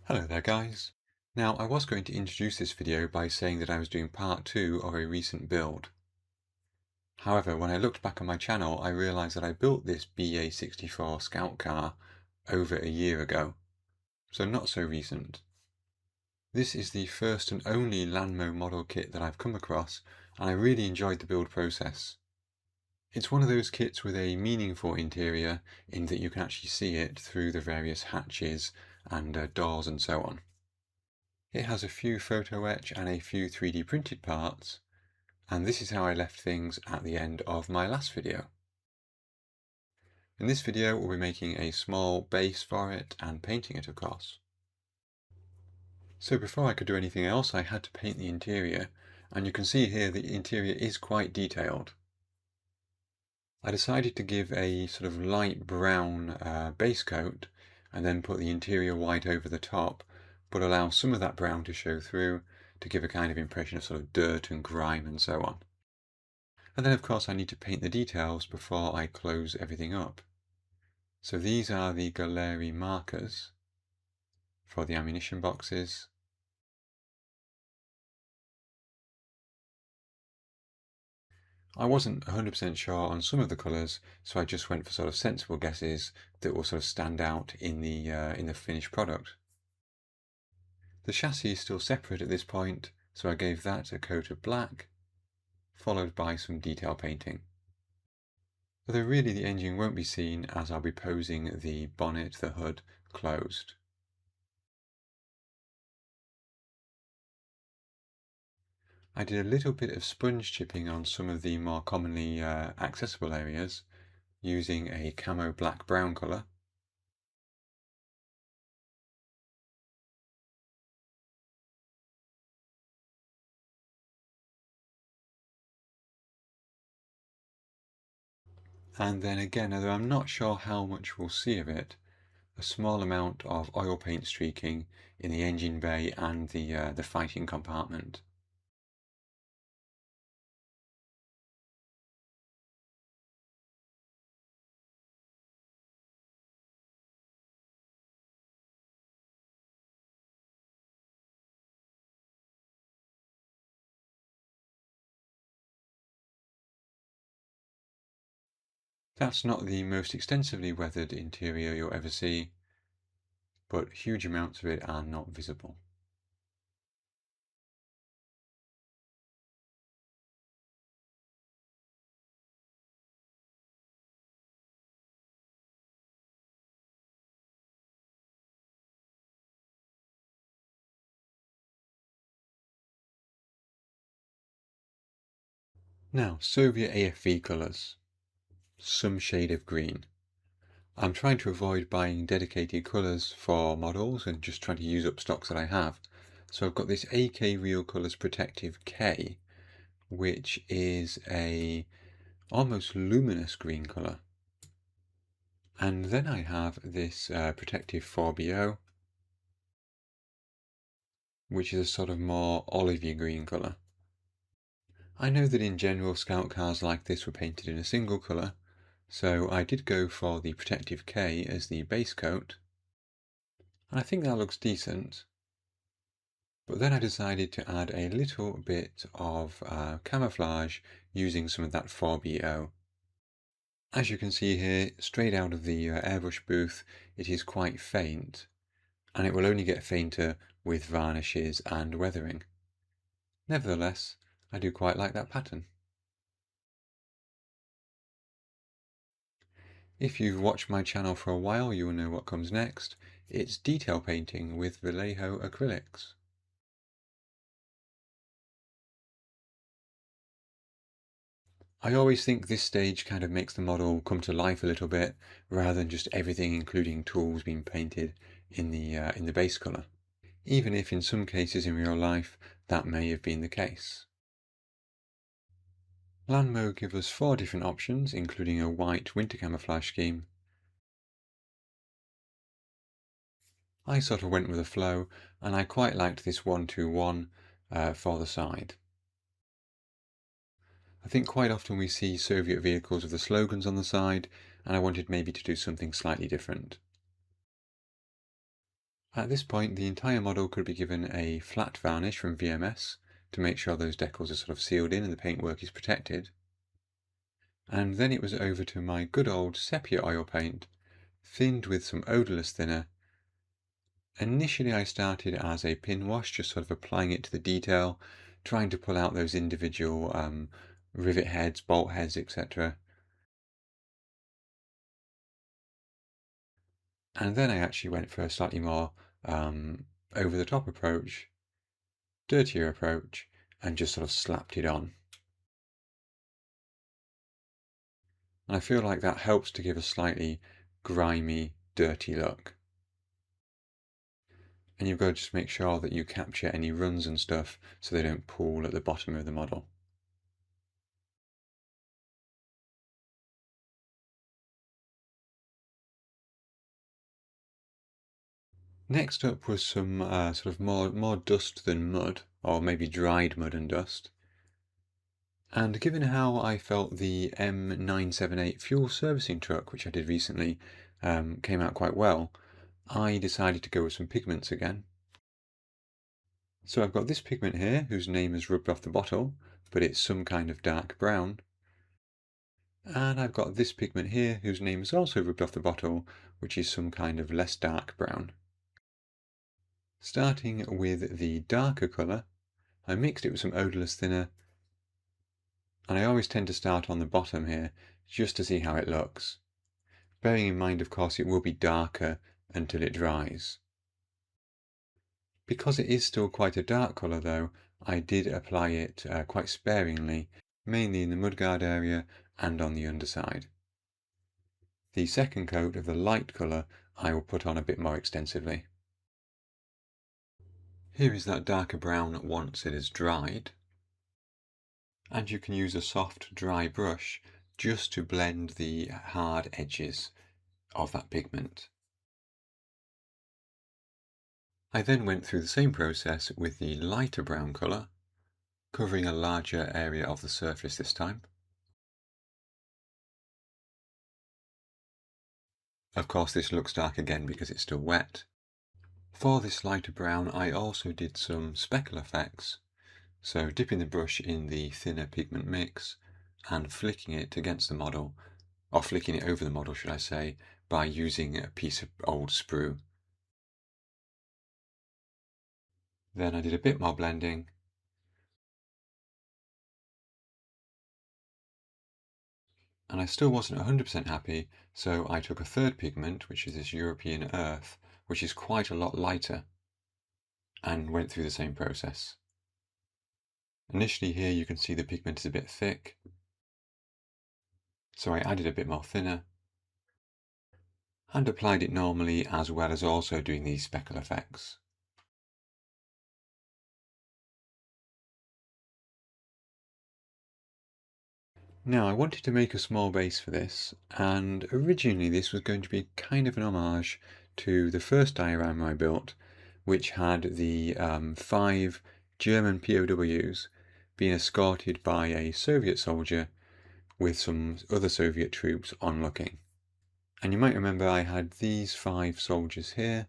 Hello there guys. Now I was going to introduce this video by saying that I was doing part 2 of a recent build. However, when I looked back on my channel I realised that I built this BA64 Scout car over a year ago, so not so recent. This is the first and only Lanmo model kit that I've come across and I really enjoyed the build process. It's one of those kits with a meaningful interior in that you can actually see it through the various hatches and doors and so on. It has a few photoetch and a few 3D printed parts, and this is how I left things at the end of my last video. In this video we'll be making a small base for it and painting it, of course. So before I could do anything else I had to paint the interior, and you can see here the interior is quite detailed. I decided to give a sort of light brown base coat and then put the interior white over the top, but allow some of that brown to show through to give a kind of impression of sort of dirt and grime and so on. And then of course I need to paint the details before I close everything up. So these are the gallery markers for the ammunition boxes. I wasn't 100% sure on some of the colours, so I just went for sort of sensible guesses that will sort of stand out in the finished product. The chassis is still separate at this point, so I gave that a coat of black, followed by some detail painting. Although really the engine won't be seen as I'll be posing the bonnet, the hood, closed. I did a little bit of sponge chipping on some of the more commonly accessible areas using a camo black-brown colour. And then again, although I'm not sure how much we'll see of it, a small amount of oil paint streaking in the engine bay and the fighting compartment. That's not the most extensively weathered interior you'll ever see, but huge amounts of it are not visible. Now, Soviet AFV colours. Some shade of green. I'm trying to avoid buying dedicated colours for models and just trying to use up stocks that I have. So I've got this AK Real Colours Protective K, which is a almost luminous green colour. And then I have this Protective 4BO, which is a sort of more olivey green colour. I know that in general Scout cars like this were painted in a single colour, so I did go for the Protective K as the base coat, and I think that looks decent. But then I decided to add a little bit of camouflage using some of that 4BO. As you can see here, straight out of the airbrush booth, it is quite faint, and it will only get fainter with varnishes and weathering. Nevertheless, I do quite like that pattern. If you've watched my channel for a while, you will know what comes next. It's detail painting with Vallejo acrylics. I always think this stage kind of makes the model come to life a little bit, rather than just everything including tools being painted in the base colour, even if in some cases in real life that may have been the case. Lanmo give us 4 different options, including a white winter camouflage scheme. I sort of went with the flow, and I quite liked this 1-2-1 for the side. I think quite often we see Soviet vehicles with the slogans on the side, and I wanted maybe to do something slightly different. At this point, the entire model could be given a flat varnish from VMS to make sure those decals are sort of sealed in and the paintwork is protected. And then it was over to my good old sepia oil paint, thinned with some odorless thinner. Initially I started as a pin wash, just sort of applying it to the detail, trying to pull out those individual rivet heads, bolt heads, etc. And then I actually went for a slightly more over-the-top approach, dirtier approach, and just sort of slapped it on. And I feel like that helps to give a slightly grimy, dirty look. And you've got to just make sure that you capture any runs and stuff so they don't pool at the bottom of the model. Next up was some sort of more dust than mud, or maybe dried mud and dust. And given how I felt the M978 fuel servicing truck, which I did recently, came out quite well, I decided to go with some pigments again. So I've got this pigment here, whose name is rubbed off the bottle, but it's some kind of dark brown. And I've got this pigment here, whose name is also rubbed off the bottle, which is some kind of less dark brown. Starting with the darker colour, I mixed it with some odorless thinner, and I always tend to start on the bottom here, just to see how it looks. Bearing in mind, of course, it will be darker until it dries. Because it is still quite a dark colour though, I did apply it quite sparingly, mainly in the mudguard area and on the underside. The second coat of the light colour I will put on a bit more extensively. Here is that darker brown once it is dried. And you can use a soft dry brush just to blend the hard edges of that pigment. I then went through the same process with the lighter brown colour, covering a larger area of the surface this time. Of course this looks dark again because it's still wet. For this lighter brown I also did some speckle effects, so dipping the brush in the thinner pigment mix and flicking it against the model, or flicking it over the model should I say, by using a piece of old sprue. Then I did a bit more blending, and I still wasn't 100% happy, so I took a third pigment, which is this European Earth, which is quite a lot lighter, and went through the same process. Initially here you can see the pigment is a bit thick, so I added a bit more thinner, and applied it normally as well as also doing these speckle effects. Now I wanted to make a small base for this, and originally this was going to be kind of an homage to the first diorama I built, which had the 5 German POWs being escorted by a Soviet soldier with some other Soviet troops onlooking. And you might remember I had these 5 soldiers here,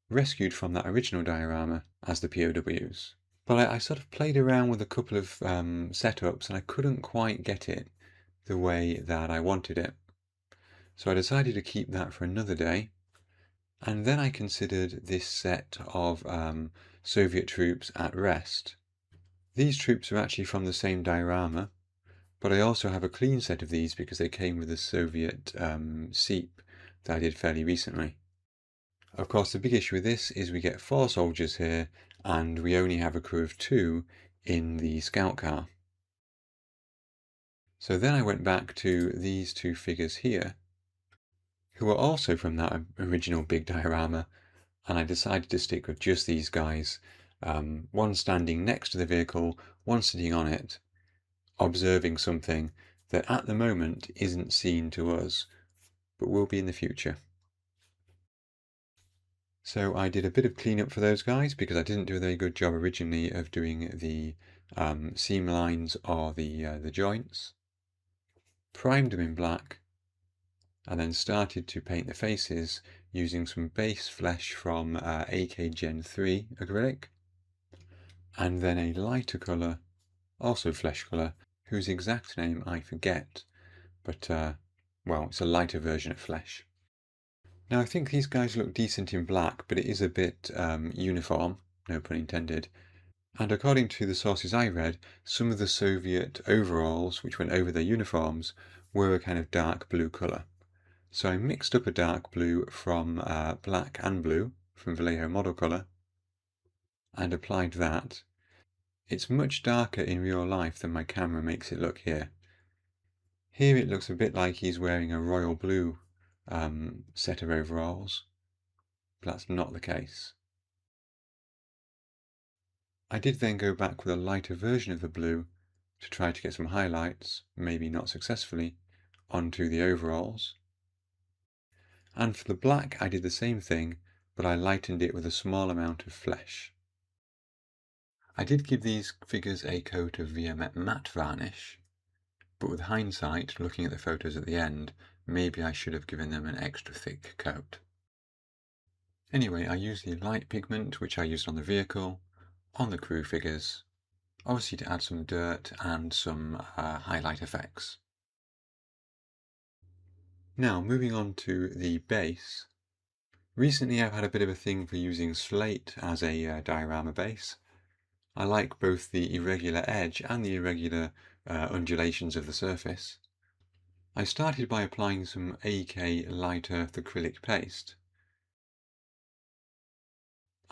rescued from that original diorama as the POWs. But I sort of played around with a couple of setups and I couldn't quite get it the way that I wanted it. So I decided to keep that for another day. And then I considered this set of Soviet troops at rest. These troops are actually from the same diorama, but I also have a clean set of these because they came with a Soviet SEEP that I did fairly recently. Of course, the big issue with this is we get 4 soldiers here, and we only have a crew of 2 in the scout car. So then I went back to these 2 figures here, who are also from that original big diorama, and I decided to stick with just these guys, one standing next to the vehicle, one sitting on it, observing something that at the moment isn't seen to us, but will be in the future. So I did a bit of cleanup for those guys because I didn't do a very good job originally of doing the seam lines or the joints. Primed them in black, and then started to paint the faces using some base flesh from AK Gen 3 acrylic, and then a lighter colour, also flesh colour, whose exact name I forget, but well, it's a lighter version of flesh. Now I think these guys look decent in black, but it is a bit uniform, no pun intended. And according to the sources I read, some of the Soviet overalls, which went over their uniforms, were a kind of dark blue colour. So I mixed up a dark blue from black and blue from Vallejo Model Colour and applied that. It's much darker in real life than my camera makes it look here. Here it looks a bit like he's wearing a royal blue set of overalls, but that's not the case. I did then go back with a lighter version of the blue to try to get some highlights, maybe not successfully, onto the overalls. And for the black I did the same thing, but I lightened it with a small amount of flesh. I did give these figures a coat of VMet matte varnish, but with hindsight, looking at the photos at the end, maybe I should have given them an extra thick coat. Anyway, I used the light pigment which I used on the vehicle, on the crew figures, obviously to add some dirt and some highlight effects. Now moving on to the base. Recently I've had a bit of a thing for using slate as a diorama base. I like both the irregular edge and the irregular undulations of the surface. I started by applying some AK Light Earth acrylic paste.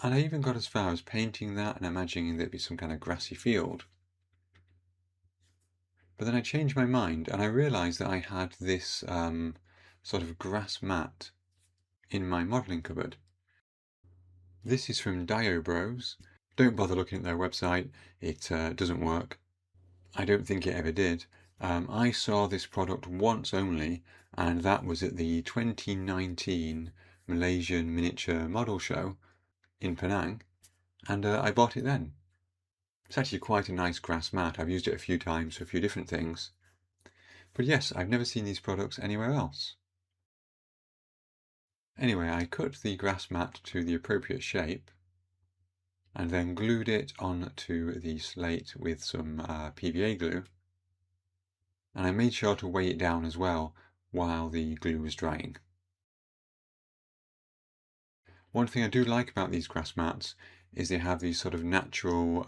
And I even got as far as painting that and imagining there'd be some kind of grassy field. But then I changed my mind and I realised that I had this sort of grass mat in my modelling cupboard. This is from Diobros. Don't bother looking at their website, it doesn't work. I don't think it ever did. I saw this product once only, and that was at the 2019 Malaysian Miniature Model Show in Penang, and I bought it then. It's actually quite a nice grass mat. I've used it a few times for a few different things. But yes, I've never seen these products anywhere else. Anyway, I cut the grass mat to the appropriate shape and then glued it onto the slate with some PVA glue. And I made sure to weigh it down as well while the glue was drying. One thing I do like about these grass mats is they have these sort of natural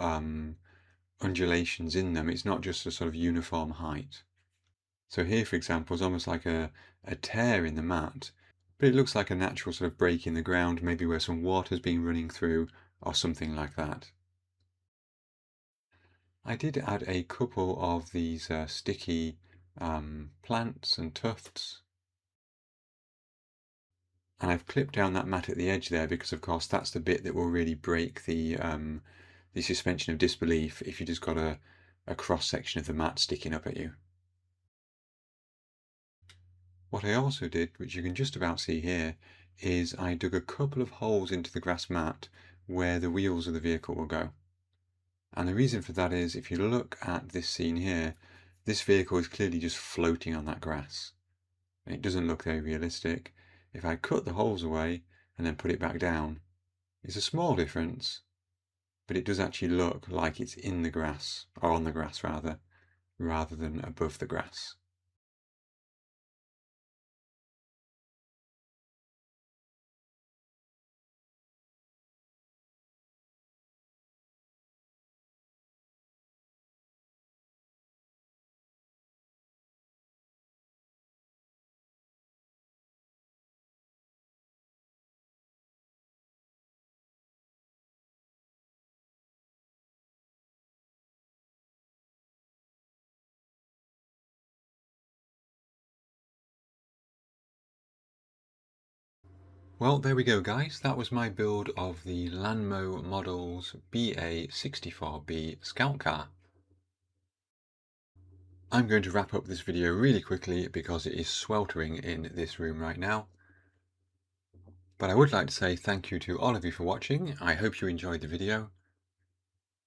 undulations in them. It's not just a sort of uniform height. So here, for example, is almost like a tear in the mat, but it looks like a natural sort of break in the ground, maybe where some water's been running through or something like that. I did add a couple of these sticky plants and tufts, and I've clipped down that mat at the edge there because of course that's the bit that will really break the suspension of disbelief if you just got a cross section of the mat sticking up at you. What I also did, which you can just about see here, is I dug a couple of holes into the grass mat where the wheels of the vehicle will go. And the reason for that is, if you look at this scene here, this vehicle is clearly just floating on that grass. And it doesn't look very realistic. If I cut the holes away and then put it back down, it's a small difference, but it does actually look like it's in the grass, or on the grass rather than above the grass. Well, there we go guys, that was my build of the Lanmo Models BA64B Scout car. I'm going to wrap up this video really quickly because it is sweltering in this room right now. But I would like to say thank you to all of you for watching. I hope you enjoyed the video.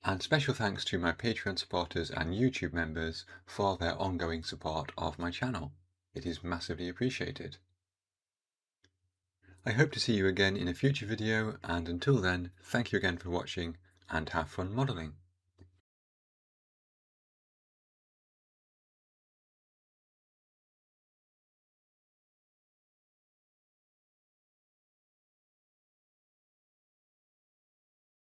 And special thanks to my Patreon supporters and YouTube members for their ongoing support of my channel. It is massively appreciated. I hope to see you again in a future video, and until then, thank you again for watching and have fun modelling.